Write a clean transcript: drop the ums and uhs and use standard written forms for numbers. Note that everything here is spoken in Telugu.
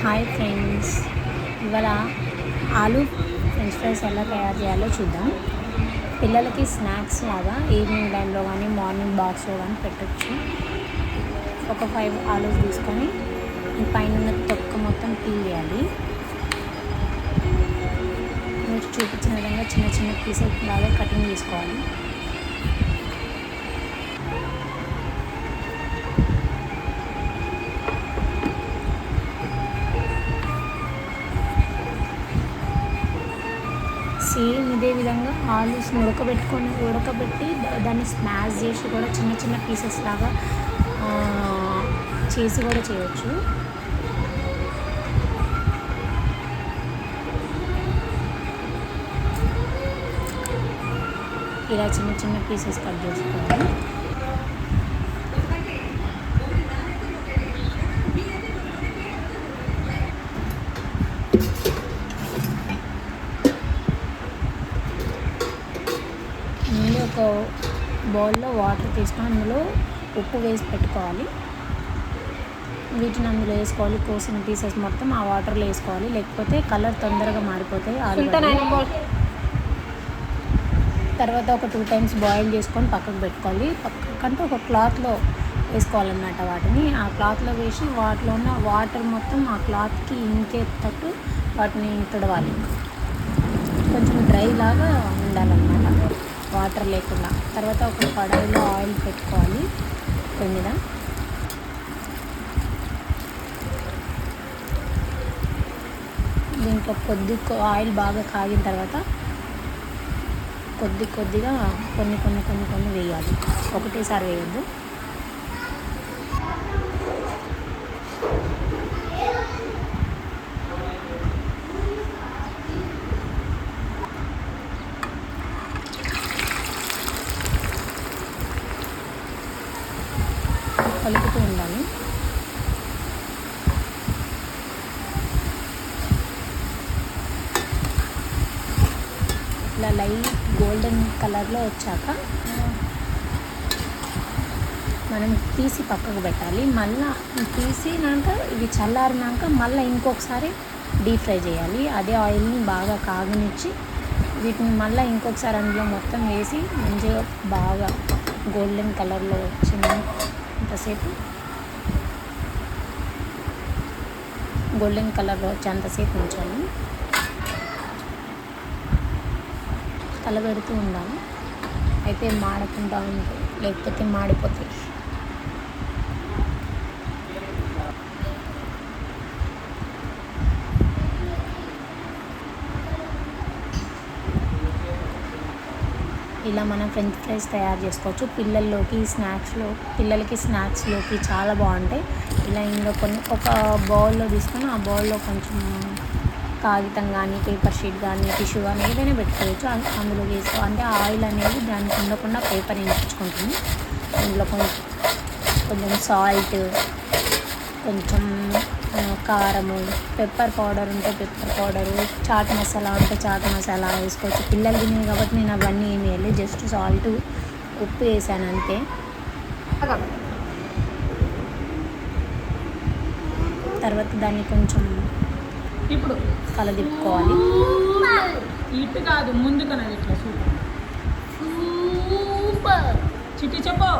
హాయ్ ఫ్రెండ్స్, ఇవాళ ఆలూ ఫ్రెంచ్ ఫ్రైస్ ఎలా తయారు చేయాలో చూద్దాం. పిల్లలకి స్నాక్స్ లాగా ఈవినింగ్ టైంలో కానీ మార్నింగ్ బాక్స్లో కానీ పెట్టచ్చు. ఒక 5 ఆలూస్ తీసుకొని పైన తొక్క మొత్తం పీల్ చేయాలి. మీరు చూపించిన విధంగా చిన్న చిన్న పీసెస్ లాగా కటింగ్ చేసుకోవాలి. సేమ్ ఇదే విధంగా ఆలూస్ని ఉడకబెట్టి దాన్ని స్మాష్ చేసి కూడా చిన్న చిన్న పీసెస్ లాగా చేసి కూడా చేయవచ్చు. ఇలా చిన్న చిన్న పీసెస్ కట్ చేసుకోవాలి. ముందు ఒక బౌల్లో వాటర్ తీసుకొని అందులో ఉప్పు వేసి పెట్టుకోవాలి. వీటిని అందులో వేసుకోవాలి. కోసిన పీసెస్ మొత్తం ఆ వాటర్లో వేసుకోవాలి, లేకపోతే కలర్ తొందరగా మారిపోతాయి ఆలుగడ్డలు. తర్వాత ఒక 2 times బాయిల్ చేసుకొని పక్కకు పెట్టుకోవాలి. పక్కకంటే ఒక క్లాత్లో వేసుకోవాలన్నమాట. వాటిని ఆ క్లాత్లో వేసి వాటిలో ఉన్న వాటర్ మొత్తం ఆ క్లాత్కి ఇంకేటట్టు వాటిని తుడవాలి. కొంచెం డ్రై లాగా ఉండాలన్నమాట, వాటర్ లేకుండా. తర్వాత ఒక కడాయిలో ఆయిల్ పెట్టుకోవాలి. మీద దీంట్లో ఆయిల్ బాగా కాగిన తర్వాత కొద్దిగా కొన్ని వేయాలి. ఒకటేసారి వేయద్దు. కలుపుతూ ఉండాలి. ఇట్లా లైట్ గోల్డెన్ కలర్లో వచ్చాక మనం తీసి పక్కకు పెట్టాలి. మళ్ళీ తీసినాక ఇవి చల్లారినాక మళ్ళీ ఇంకొకసారి డీప్ ఫ్రై చేయాలి. అదే ఆయిల్ని బాగా కాగనిచ్చి వీటిని మళ్ళీ ఇంకొకసారి అందులో మొత్తం వేసి మంచిగా బాగా గోల్డెన్ కలర్లో వచ్చేంతసేపు ఉంచాలి. కలబెడుతూ ఉండాలి. అయితే మాడకుండా ఉంటాయి, లేకపోతే మాడిపోతాయి. ఇలా మనం ఫ్రెంచ్ ఫ్రైస్ తయారు చేసుకోవచ్చు. పిల్లలకి స్నాక్స్లోకి చాలా బాగుంటాయి. ఇలా ఇంకా ఒక బౌల్లో తీసుకొని ఆ బౌల్లో కొంచెం కాగితం కానీ పేపర్ షీట్ కానీ టిష్యూ కానీ ఏదైనా పెట్టుకోవచ్చు. అందులో వేసుకో అంటే ఆయిల్ అనేది దానికి ఉండకుండా పేపర్ వేయించుకుంటుంది. అందులో కొంచెం సాల్ట్, కొంచెం కారము, పెప్పర్ పౌడర్ ఉంటే పెప్పర్ పౌడరు, చాట్ మసాలా ఉంటే చాట్ మసాలా వేసుకోవచ్చు. పిల్లలు తినేవి కాబట్టి నేను అవన్నీ ఏమి వేయలేదు, జస్ట్ సాల్ట్ ఉప్పు వేసాను అంతే. తర్వాత దాన్ని కొంచెం ఇప్పుడు కలదిప్పుకోవాలి. ఇటు కాదు, ముందు కన్నా ఇట్లా సూపర్ చిట్టి చెప్పు.